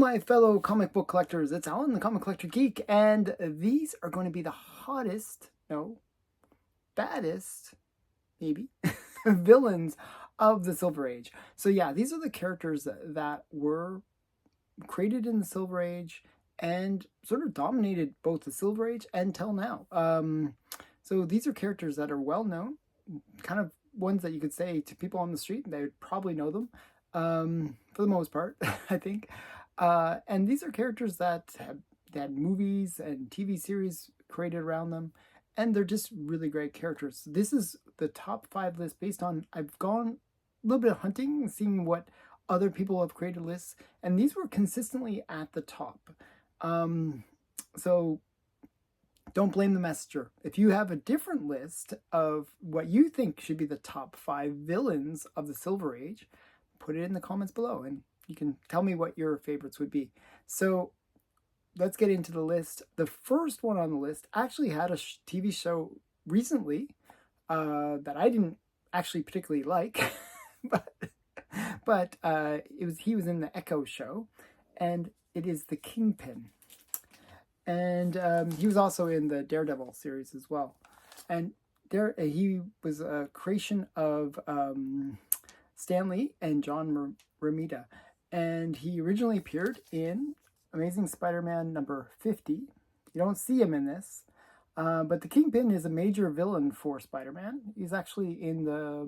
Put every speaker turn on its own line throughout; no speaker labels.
my fellow comic book collectors, it's Alan, the Comic Collector Geek, and these are going to be the hottest, no, baddest, maybe, villains of the Silver Age. So yeah, these are the characters that were created in the Silver Age and sort of dominated both the Silver Age and till now. So these are characters that are well known, kind of ones that you could say to people on the street, they would probably know them for the most part, I think. And these are characters that had movies and TV series created around them, and they're just really great characters. This is the top 5 list based on, I've gone a little bit of hunting, seeing what other people have created lists, and these were consistently at the top. So don't blame the messenger. If you have a different list of what you think should be the top 5 villains of the Silver Age, put it in the comments below and you can tell me what your favorites would be. So let's get into the list. The first one on the list actually had a TV show recently that I didn't actually particularly like, but he was in the Echo show, and it is the Kingpin. And he was also in the Daredevil series as well. And he was a creation of Stan Lee and John Romita. And he originally appeared in Amazing Spider-Man number 50. You don't see him in this. But the Kingpin is a major villain for Spider-Man. He's actually in the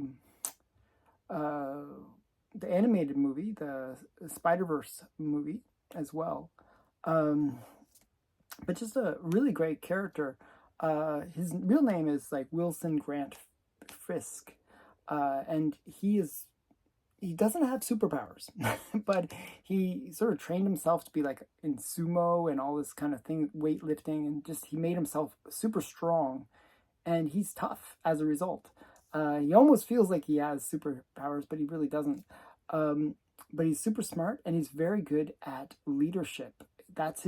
animated movie, the Spider-Verse movie as well. But just a really great character. His real name is like Wilson Grant Fisk. And he doesn't have superpowers, but he sort of trained himself to be like in sumo and all this kind of thing, weightlifting, and just he made himself super strong, and he's tough as a result. He almost feels like he has superpowers, but he really doesn't. But he's super smart, and he's very good at leadership. That's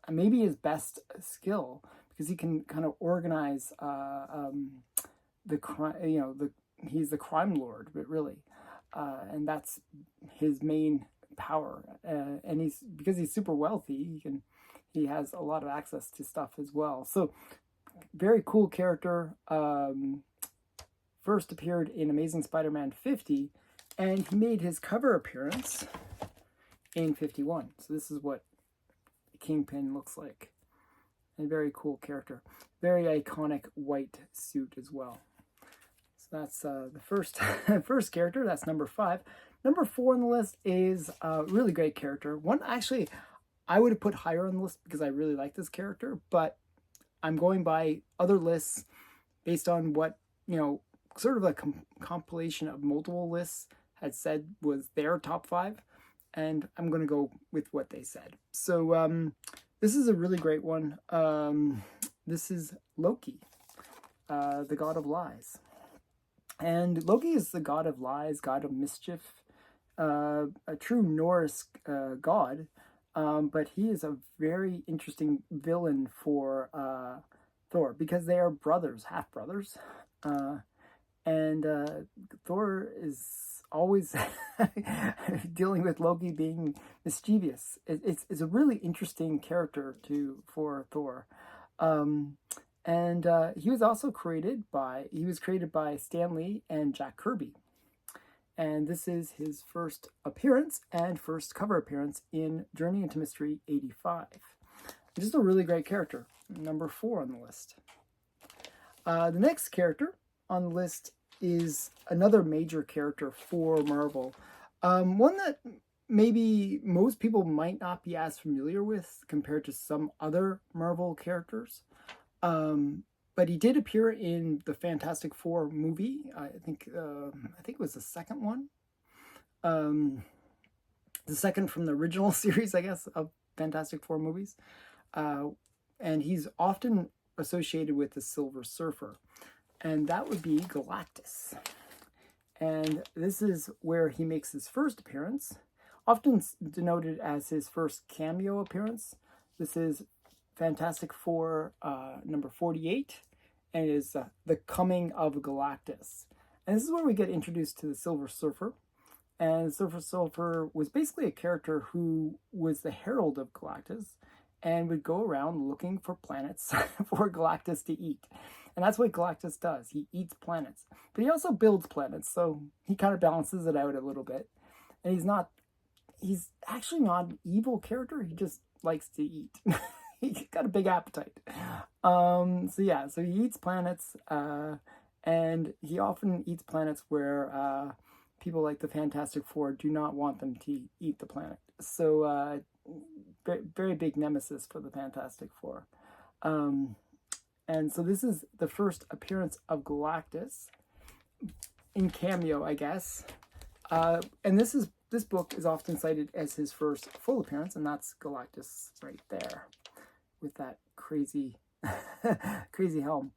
maybe his best skill, because he can kind of organize the crime. He's the crime lord, but really. And that's his main power, and because he's super wealthy, he has a lot of access to stuff as well. So very cool character. First appeared in Amazing Spider-Man 50, and he made his cover appearance in 51. So this is what Kingpin looks like. A very cool character, very iconic white suit as well. That's the first character. That's number 5. Number 4 on the list is a really great character. One actually I would have put higher on the list because I really like this character, but I'm going by other lists based on what, sort of a compilation of multiple lists had said was their top 5, and I'm going to go with what they said. So this is a really great one. This is Loki, the god of lies. And Loki is the god of lies, god of mischief, a true Norse god, but he is a very interesting villain for Thor, because they are brothers, half-brothers, and Thor is always dealing with Loki being mischievous. It's a really interesting character for Thor. And he was also created by Stan Lee and Jack Kirby. And this is his first appearance and first cover appearance in Journey into Mystery 85. Just a really great character, number 4 on the list. The next character on the list is another major character for Marvel. One that maybe most people might not be as familiar with compared to some other Marvel characters. But he did appear in the Fantastic Four movie. I think it was the second one. The second from the original series, I guess, of Fantastic Four movies. And he's often associated with the Silver Surfer. And that would be Galactus. And this is where he makes his first appearance, often denoted as his first cameo appearance. This is Fantastic Four number 48, and it is the coming of Galactus. And this is where we get introduced to the Silver Surfer. And Silver Surfer was basically a character who was the herald of Galactus and would go around looking for planets for Galactus to eat. And that's what Galactus does. He eats planets. But he also builds planets, so he kind of balances it out a little bit. And he's actually not an evil character. He just likes to eat. He's got a big appetite. So he eats planets, and he often eats planets where people like the Fantastic Four do not want them to eat the planet. So very, very big nemesis for the Fantastic Four. And so this is the first appearance of Galactus in cameo, I guess. And this book is often cited as his first full appearance, and that's Galactus right there with that crazy, crazy helm.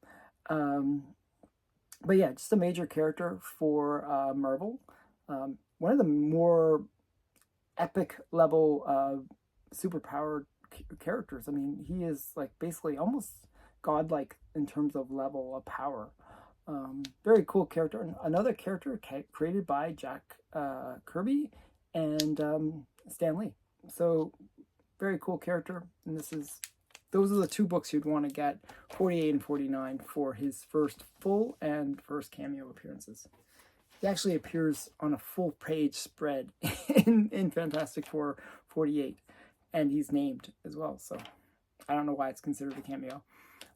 But yeah, just a major character for Marvel. One of the more epic level superpowered characters. I mean, he is like basically almost godlike in terms of level of power. Very cool character. Another character created by Jack Kirby and Stan Lee. So very cool character. And those are the two books you'd want to get, 48 and 49, for his first full and first cameo appearances. He actually appears on a full page spread in Fantastic Four 48, and he's named as well. So I don't know why it's considered a cameo.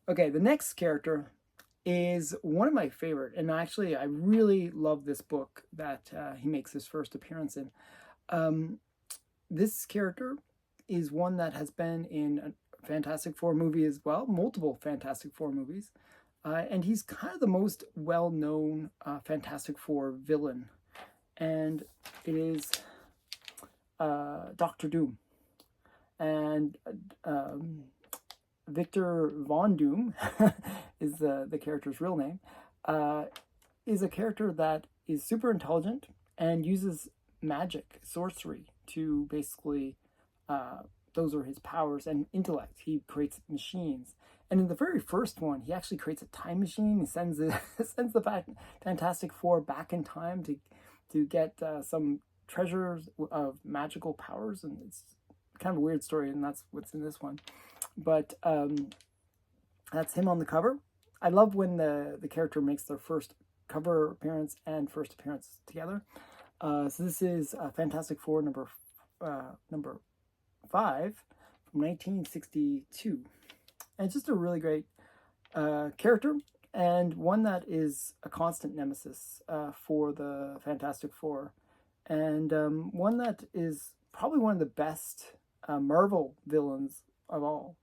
Okay, the next character is one of my favorite, and actually I really love this book that he makes his first appearance in. This character is one that has been in a Fantastic Four movie as well, multiple Fantastic Four movies, and he's kind of the most well-known Fantastic Four villain, and it is Dr. Doom. And Victor Von Doom is the character's real name, is a character that is super intelligent and uses magic, sorcery, to basically, those are his powers, and intellect. He creates machines. And in the very first one, he actually creates a time machine. He sends the Fantastic Four back in time to get some treasures of magical powers, and it's kind of a weird story, and that's what's in this one. But that's him on the cover. I love when the character makes their first cover appearance and first appearance together. So this is Fantastic Four number 5 from 1962. And it's just a really great character, and one that is a constant nemesis for the Fantastic Four, and one that is probably one of the best Marvel villains of all.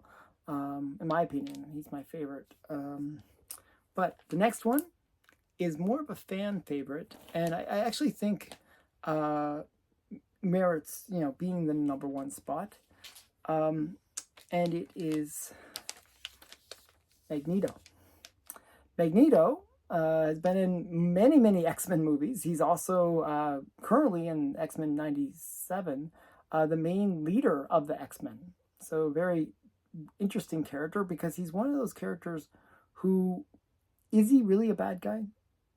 In my opinion, he's my favorite. But the next one is more of a fan favorite, and I actually think merits, being the number one spot. And it is Magneto. Magneto has been in many, many X-Men movies. He's also currently in X-Men 97, the main leader of the X-Men. So very interesting character, because he's one of those characters who, is he really a bad guy?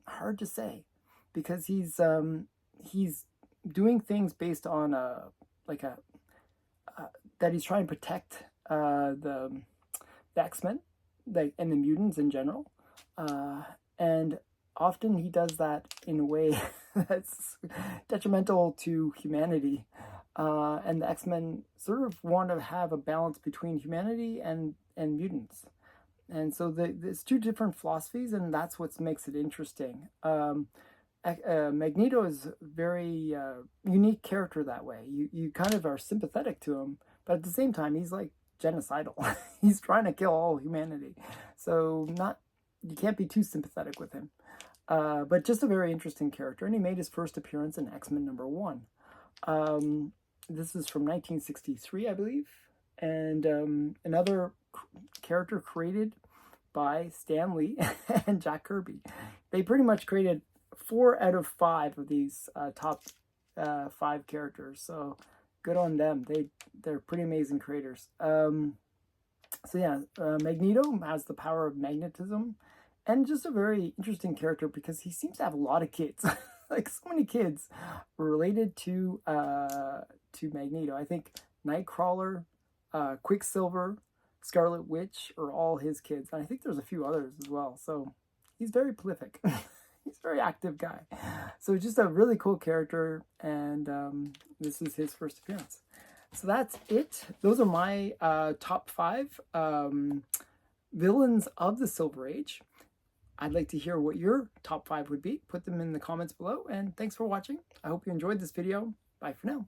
Hard to say, because he's doing things based on that he's trying to protect the X-Men, and the mutants in general, and often he does that in a way that's detrimental to humanity. And the X-Men sort of want to have a balance between humanity and mutants. And so there's two different philosophies, and that's what makes it interesting. Magneto is a very unique character that way. You kind of are sympathetic to him, but at the same time, he's like genocidal. He's trying to kill all humanity. So you can't be too sympathetic with him. But just a very interesting character, and he made his first appearance in X-Men number 1. This is from 1963, I believe, and another character created by Stan Lee and Jack Kirby. They pretty much created 4 out of 5 of these top 5 characters, so good on them. They're pretty amazing creators. Magneto has the power of magnetism, and just a very interesting character because he seems to have a lot of kids. like so many kids related to Magneto. I think Nightcrawler, Quicksilver, Scarlet Witch are all his kids. And I think there's a few others as well. So he's very prolific. He's a very active guy. So just a really cool character, and this is his first appearance. So that's it. Those are my top 5 villains of the Silver Age. I'd like to hear what your top 5 would be. Put them in the comments below, and thanks for watching. I hope you enjoyed this video. Bye for now.